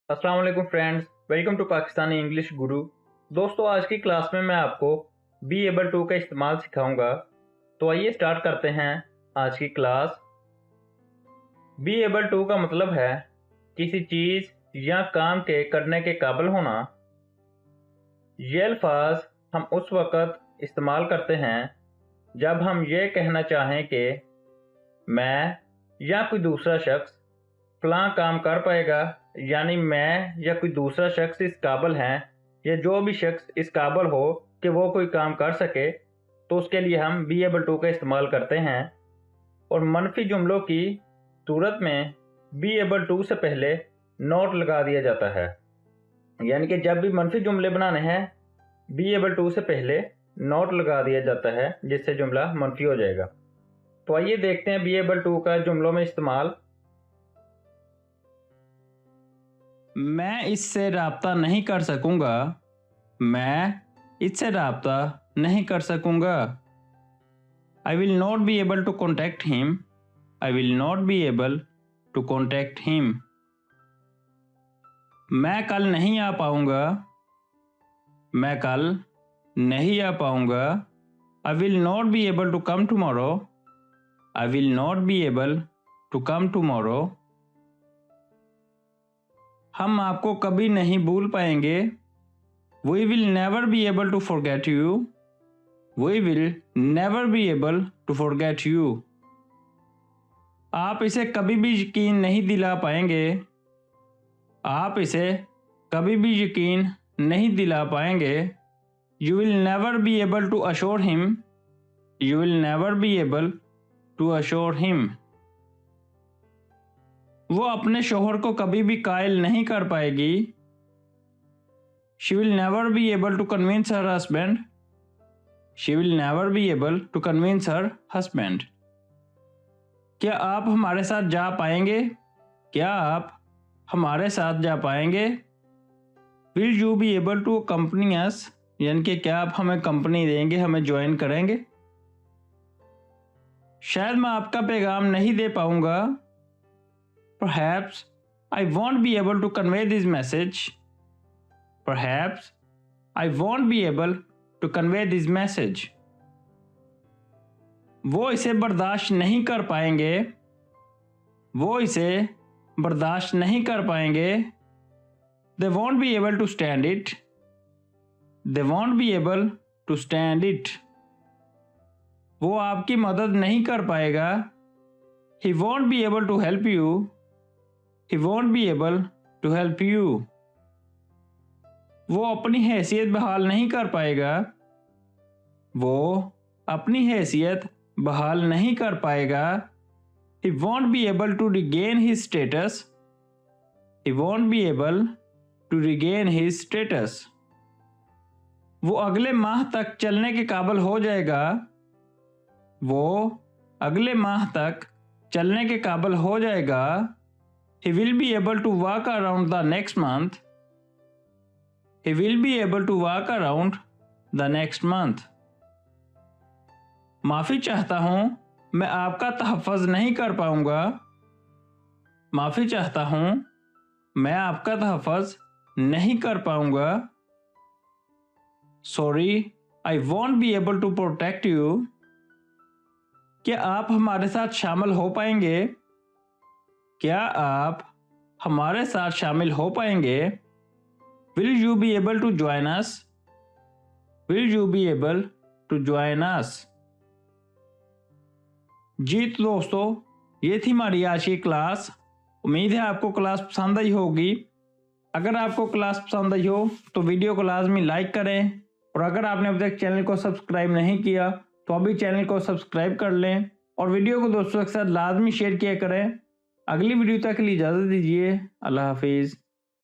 अस्सलाम वालेकुम friends, welcome to Pakistani English guru. दोस्तों, आज की क्लास में मैं आपको बी एबल टू का इस्तेमाल सिखाऊंगा। तो आइए स्टार्ट करते हैं आज की क्लास। बी एबल टू का मतलब है किसी चीज़ या काम के करने के काबिल होना। ये अल्फाज हम उस वक़्त इस्तेमाल करते हैं जब हम ये कहना चाहें कि मैं या कोई दूसरा शख्स फलां काम कर पाएगा, यानी मैं या कोई दूसरा शख्स इस काबिल हैं, या जो भी शख्स इस काबिल हो कि वो कोई काम कर सके, तो उसके लिए हम बी एबल टू का इस्तेमाल करते हैं। और मनफी जुमलों की सूरत में बी एबल टू से पहले नोट लगा दिया जाता है, यानी कि जब भी मनफी जुमले बनाने हैं बी एबल टू से पहले नोट लगा दिया जाता है, जिससे जुमला मनफी हो जाएगा। तो आइए देखते हैं बी एबल टू का जुमलों में इस्तेमाल। मैं इससे राब्ता नहीं कर सकूंगा। मैं इससे राब्ता नहीं कर सकूंगा। I will not be able to contact him. I will not be able to contact him. मैं कल नहीं आ पाऊंगा। मैं कल नहीं आ पाऊंगा। I will not be able to come tomorrow. I will not be able to come tomorrow. हम आपको कभी नहीं भूल पाएंगे। We will never be able to forget you. We will never be able to forget you. आप इसे कभी भी यकीन नहीं दिला पाएंगे। आप इसे कभी भी यकीन नहीं दिला पाएंगे। You will never be able to assure him. You will never be able to assure him. वो अपने शोहर को कभी भी कायल नहीं कर पाएगी। She will never be able to convince her husband. She will never be able to convince her husband. क्या आप हमारे साथ जा पाएंगे? क्या आप हमारे साथ जा पाएंगे? Will you be able to accompany us? यानी कि क्या आप हमें कंपनी देंगे, हमें ज्वाइन करेंगे? शायद मैं आपका पैगाम नहीं दे पाऊंगा। Perhaps I won't be able to convey this message. Perhaps I won't be able to convey this message. वो इसे बर्दाश्त नहीं कर पाएंगे। वो इसे बर्दाश्त नहीं कर पाएंगे। They won't be able to stand it. They won't be able to stand it. वो आपकी मदद नहीं कर पाएगा। He won't be able to help you. He won't be able to help you. वो अपनी हैसियत बहाल नहीं कर पाएगा। वो अपनी हैसियत बहाल नहीं कर पाएगा। He won't be able to regain his status. He won't be able to regain his status. वो अगले माह तक चलने के काबिल हो जाएगा। वो अगले माह तक चलने के काबिल हो जाएगा। He will be able to walk around the next month. He will be able to walk around the next month. माफ़ी चाहता हूँ, मैं आपका तहफ़्फ़ुज़ नहीं कर पाऊँगा। माफ़ी चाहता हूँ, मैं आपका तहफ़्फ़ुज़ नहीं कर पाऊँगा। Sorry, I won't be able to protect you. क्या आप हमारे साथ शामिल हो पाएंगे? क्या आप हमारे साथ शामिल हो पाएंगे? Will you be able to join us? Will you be able to join us? जी तो दोस्तों, ये थी हमारी आज की क्लास। उम्मीद है आपको क्लास पसंद आई होगी। अगर आपको क्लास पसंद आई हो तो वीडियो को लाजमी लाइक करें, और अगर आपने अभी तक चैनल को सब्सक्राइब नहीं किया तो अभी चैनल को सब्सक्राइब कर लें, और वीडियो को दोस्तों के साथ लाजमी शेयर किया करें। अगली वीडियो तक के लिए इजाज़त दीजिए। अल्लाह हाफिज़।